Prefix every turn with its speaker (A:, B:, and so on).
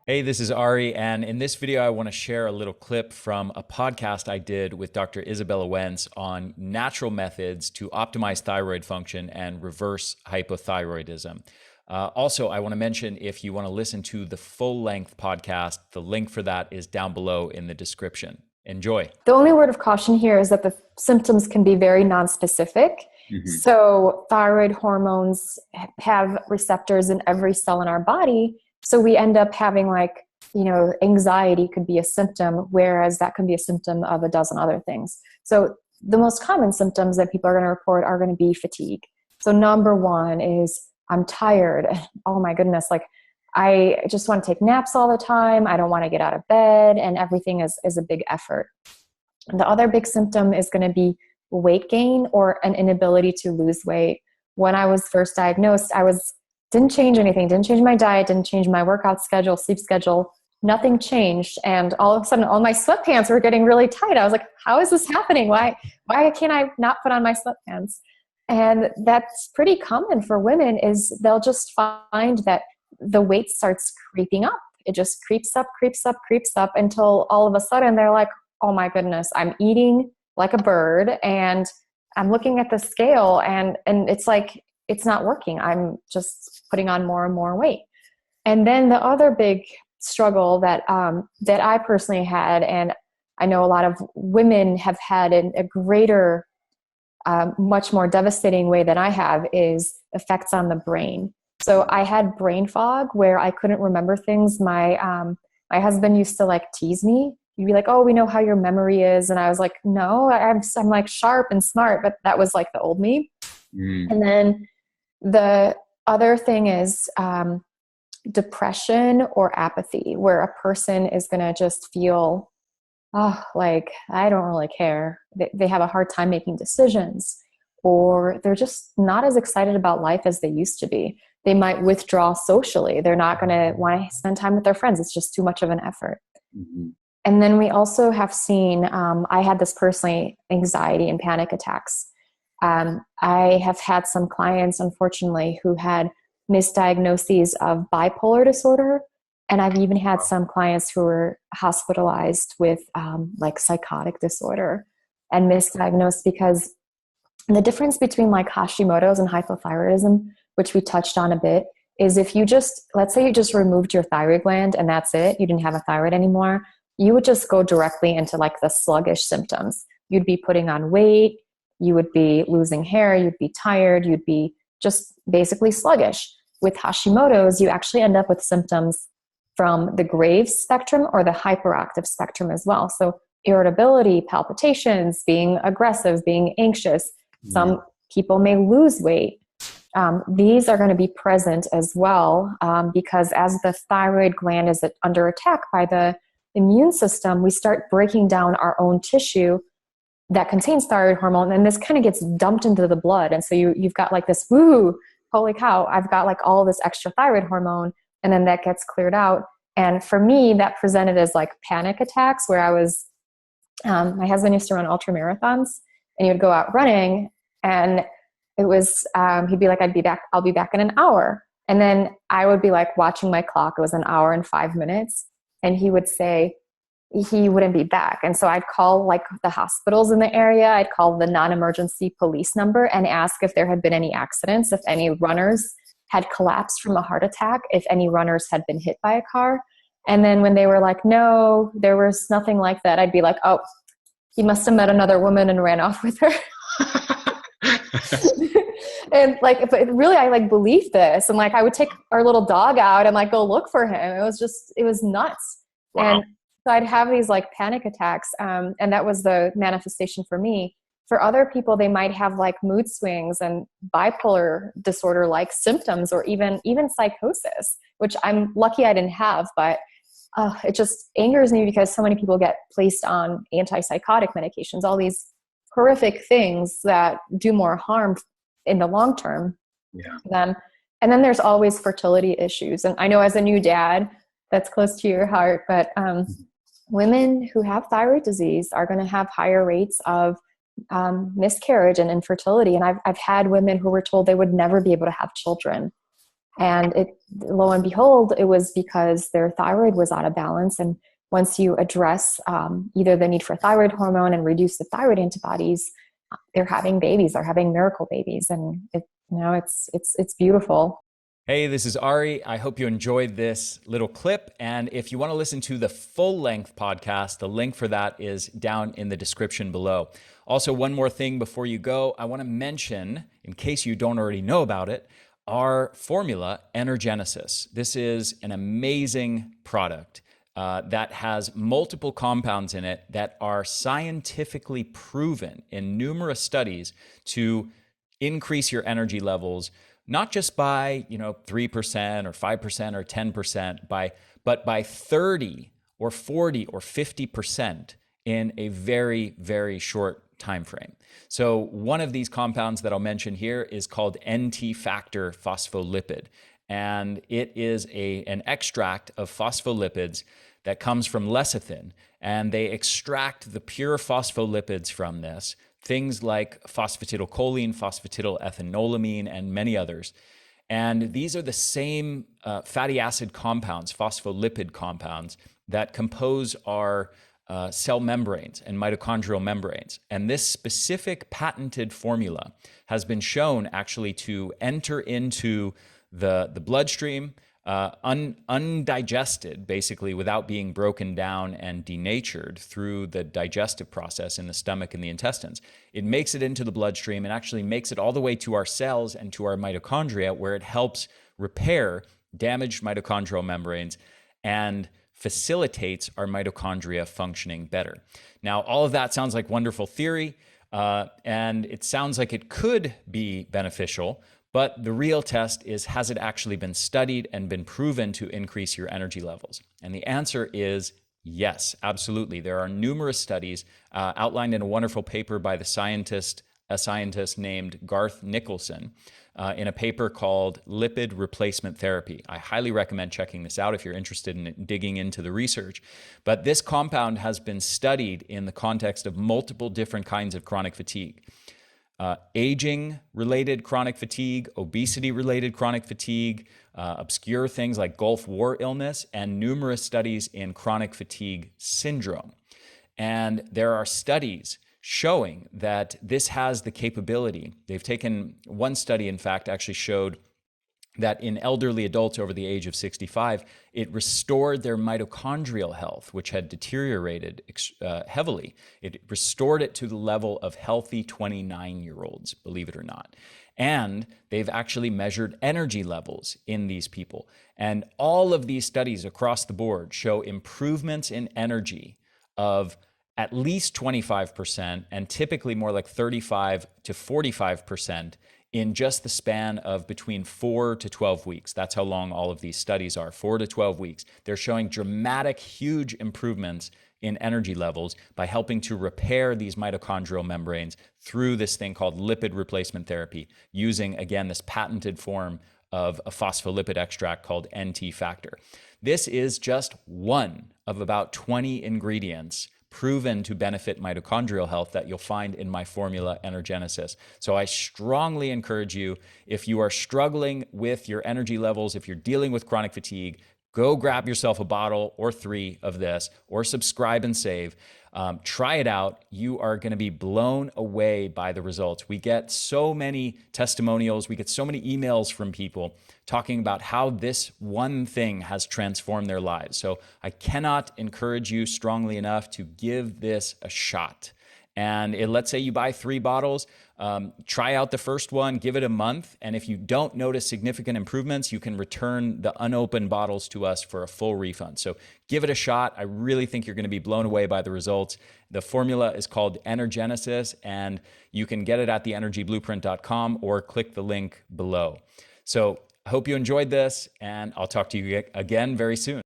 A: Hey, this is Ari, and in this video, I want to share a little clip from a podcast I did with Dr. Isabella Wentz on natural methods to optimize thyroid function and reverse hypothyroidism. Also, I want to mention if you want to listen to the full-length podcast, the link for that is down below in the description. Enjoy.
B: The only word of caution here is that the symptoms can be very nonspecific. So thyroid hormones have receptors in every cell in our body. So we end up having anxiety could be a symptom, whereas that can be a symptom of a dozen other things. So the most common symptoms that people are going to report are going to be fatigue. So number one is I'm tired. Oh my goodness. I just want to take naps all the time. I don't want to get out of bed, and everything is a big effort. The other big symptom is going to be weight gain or an inability to lose weight. When I was first diagnosed, didn't change anything, didn't change my diet, didn't change my workout schedule, sleep schedule, nothing changed. And all of a sudden, all my sweatpants were getting really tight. I was like, how is this happening? Why can't I not put on my sweatpants? And that's pretty common for women, is they'll just find that the weight starts creeping up. It just creeps up until all of a sudden they're like, oh my goodness, I'm eating like a bird and I'm looking at the scale and it's like, it's not working. I'm just putting on more and more weight. And then the other big struggle that I personally had, and I know a lot of women have had in a greater, much more devastating way than I have, is effects on the brain. So I had brain fog where I couldn't remember things. My husband used to tease me. He'd be like, oh, we know how your memory is. And I was like, no, I'm sharp and smart, but that was the old me. And then the other thing is depression or apathy, where a person is going to just feel, I don't really care. They have a hard time making decisions, or they're just not as excited about life as they used to be. They might withdraw socially. They're not going to want to spend time with their friends. It's just too much of an effort. And then we also have seen, I had this personally, anxiety and panic attacks. I have had some clients, unfortunately, who had misdiagnoses of bipolar disorder. And I've even had some clients who were hospitalized with psychotic disorder and misdiagnosed, because the difference between Hashimoto's and hypothyroidism, which we touched on a bit, is if you let's say you just removed your thyroid gland and that's it, you didn't have a thyroid anymore, you would just go directly into the sluggish symptoms. You'd be putting on weight, you would be losing hair, you'd be tired, you'd be just basically sluggish. With Hashimoto's, you actually end up with symptoms from the Graves spectrum or the hyperactive spectrum as well. So irritability, palpitations, being aggressive, being anxious. Some people may lose weight. These are going to be present as well, because as the thyroid gland is under attack by the immune system, we start breaking down our own tissue that contains thyroid hormone, and this kind of gets dumped into the blood. And so you've got this, woo, holy cow, I've got all this extra thyroid hormone, and then that gets cleared out. And for me, that presented as panic attacks, where I was, my husband used to run ultra marathons, and he would go out running, and it was, he'd be like, I'll be back in an hour. And then I would be watching my clock. It was an hour and 5 minutes. And he would say he wouldn't be back. And so I'd call the hospitals in the area. I'd call the non-emergency police number and ask if there had been any accidents, if any runners had collapsed from a heart attack, if any runners had been hit by a car. And then when they were like, no, there was nothing like that, I'd be like, oh, he must have met another woman and ran off with her. And but really, I believed this. And I would take our little dog out and go look for him. It was nuts. Wow. And so I'd have these panic attacks. And that was the manifestation for me. For other people, they might have mood swings and bipolar disorder symptoms, or even psychosis, which I'm lucky I didn't have, but it just angers me because so many people get placed on antipsychotic medications, all these horrific things that do more harm in the long term. And then there's always fertility issues. And I know as a new dad, that's close to your heart, but women who have thyroid disease are going to have higher rates of miscarriage and infertility. And I've had women who were told they would never be able to have children. And lo and behold, it was because their thyroid was out of balance. And once you address either the need for thyroid hormone and reduce the thyroid antibodies, they're having babies. They're having miracle babies, and it's beautiful.
A: Hey, this is Ari. I hope you enjoyed this little clip. And if you want to listen to the full length podcast, the link for that is down in the description below. Also, one more thing before you go, I want to mention, in case you don't already know about it, our formula, Energenesis. This is an amazing product that has multiple compounds in it that are scientifically proven in numerous studies to increase your energy levels, not just by 3% or 5% or 10%, but by 30 or 40 or 50% in a very, very short time frame. So one of these compounds that I'll mention here is called NT factor phospholipid, and it is an extract of phospholipids that comes from lecithin, and they extract the pure phospholipids from this, things like phosphatidylcholine, phosphatidylethanolamine, and many others. And these are the same fatty acid compounds, phospholipid compounds, that compose our cell membranes and mitochondrial membranes. And this specific patented formula has been shown actually to enter into the bloodstream undigested, basically without being broken down and denatured through the digestive process in the stomach and the intestines. It makes it into the bloodstream and actually makes it all the way to our cells and to our mitochondria, where it helps repair damaged mitochondrial membranes and facilitates our mitochondria functioning better. Now, all of that sounds like wonderful theory, and it sounds like it could be beneficial, but the real test is, has it actually been studied and been proven to increase your energy levels? And the answer is yes, absolutely. There are numerous studies outlined in a wonderful paper by a scientist named Garth Nicholson, in a paper called Lipid Replacement Therapy. I highly recommend checking this out if you're interested in digging into the research. But this compound has been studied in the context of multiple different kinds of chronic fatigue. Aging-related chronic fatigue, obesity-related chronic fatigue, obscure things like Gulf War illness, and numerous studies in chronic fatigue syndrome. And there are studies showing that this has the capability. They've taken one study, in fact, actually showed that in elderly adults over the age of 65, it restored their mitochondrial health, which had deteriorated heavily. It restored it to the level of healthy 29-year-olds, believe it or not. And they've actually measured energy levels in these people. And all of these studies across the board show improvements in energy of at least 25%, and typically more like 35 to 45% in just the span of between 4 to 12 weeks. That's how long all of these studies are, 4 to 12 weeks. They're showing dramatic, huge improvements in energy levels by helping to repair these mitochondrial membranes through this thing called lipid replacement therapy, using, again, this patented form of a phospholipid extract called NT factor. This is just one of about 20 ingredients proven to benefit mitochondrial health that you'll find in my formula, Energenesis. So I strongly encourage you, if you are struggling with your energy levels, if you're dealing with chronic fatigue, go grab yourself a bottle or 3 of this, or subscribe and save. Try it out. You are going to be blown away by the results. We get so many testimonials. We get so many emails from people talking about how this one thing has transformed their lives. So I cannot encourage you strongly enough to give this a shot. And let's say you buy 3 bottles, try out the first one, give it a month. And if you don't notice significant improvements, you can return the unopened bottles to us for a full refund. So give it a shot. I really think you're going to be blown away by the results. The formula is called Energenesis, and you can get it at theenergyblueprint.com or click the link below. So I hope you enjoyed this, and I'll talk to you again very soon.